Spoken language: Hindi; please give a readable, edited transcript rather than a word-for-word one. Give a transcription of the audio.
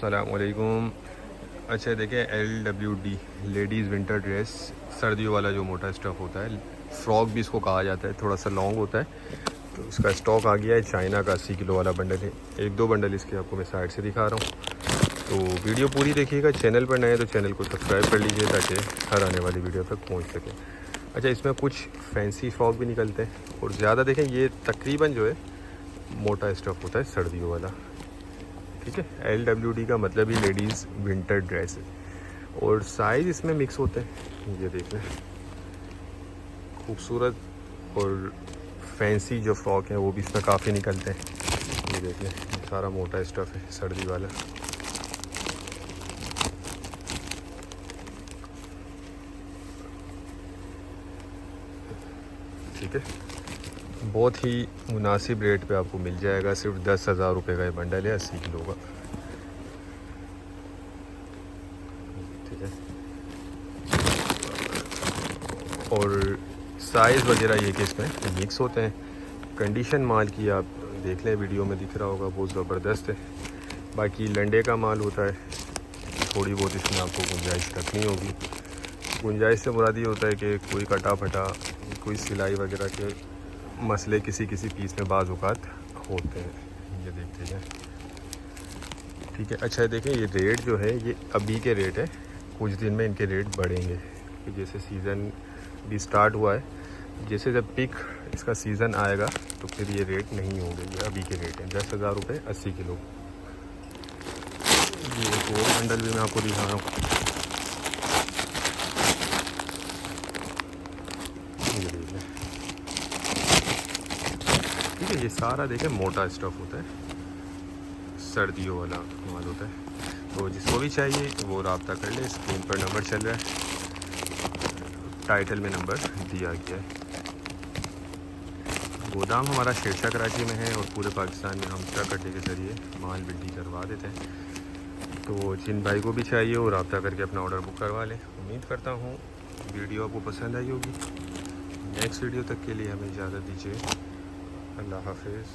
अस्सलामुअलैकुम। अच्छा देखिए, LWD लेडीज़ विंटर ड्रेस, सर्दियों वाला जो मोटा स्टफ़ होता है, फ्रॉक भी इसको कहा जाता है, थोड़ा सा लॉन्ग होता है। तो इसका स्टॉक आ गया है। चाइना का 80 किलो वाला बंडल है। एक दो बंडल इसके आपको मैं साइड से दिखा रहा हूँ, तो वीडियो पूरी देखिएगा। चैनल पर नए हैं तो चैनल को सब्सक्राइब कर लीजिए ताकि हर आने वाली वीडियो तक पहुँच सके। अच्छा, इसमें कुछ फैंसी फ्रॉक भी निकलते हैं और ज़्यादा देखें ये तकरीबन जो है मोटा स्टफ़ होता है सर्दियों वाला। ठीक है, LWD का मतलब ही लेडीज़ विंटर ड्रेस है और साइज़ इसमें मिक्स होते हैं। ये देख लें, खूबसूरत और फैंसी जो फ्रॉक हैं वो भी इसमें काफ़ी निकलते हैं। ये देख लें, सारा मोटा स्टफ़ है सर्दी वाला। ठीक है, बहुत ही मुनासिब रेट पे आपको मिल जाएगा। सिर्फ 10,000 रुपये का ये बंडल है 80 किलो का। ठीक है, और साइज़ वगैरह ये कि इसमें मिक्स होते हैं। कंडीशन माल की आप देख लें, वीडियो में दिख रहा होगा, बहुत ज़बरदस्त है। बाकी लंडे का माल होता है, थोड़ी बहुत इसमें आपको गुंजाइश रखनी होगी। गुंजाइश से मुराद ये होता है कि कोई कटा फटा, कोई सिलाई वगैरह के मसले किसी किसी पीस में बाज़ औक़ात होते हैं। ये देखते जाए। ठीक है, अच्छा देखें, ये रेट जो है ये अभी के रेट है, कुछ दिन में इनके रेट बढ़ेंगे कि जैसे सीज़न भी स्टार्ट हुआ है। जैसे जब पीक इसका सीज़न आएगा तो फिर ये रेट नहीं होंगे। ये अभी के रेट हैं 10,000 रुपये 80 किलो। ये एक और बंडल भी मैं आपको दिखा रहा हूँ। ये देखिए, ठीक है, ये सारा देखें मोटा स्टफ़ होता है, सर्दियों वाला माल होता है। तो जिसको भी चाहिए वो रब्ता कर ले। स्क्रीन पर नंबर चल रहा है, टाइटल में नंबर दिया गया है। गोदाम हमारा शेरशाह कराची में है और पूरे पाकिस्तान में हम ट्रक अड्डे के ज़रिए माल बिल्डी करवा देते हैं। तो जिन भाई को भी चाहिए वो रब्ता करके अपना ऑर्डर बुक करवा लें। उम्मीद करता हूँ वीडियो आपको पसंद आई होगी। नेक्स्ट वीडियो तक के लिए हमें इजाज़त दीजिए। अल्लाह हाफिज़।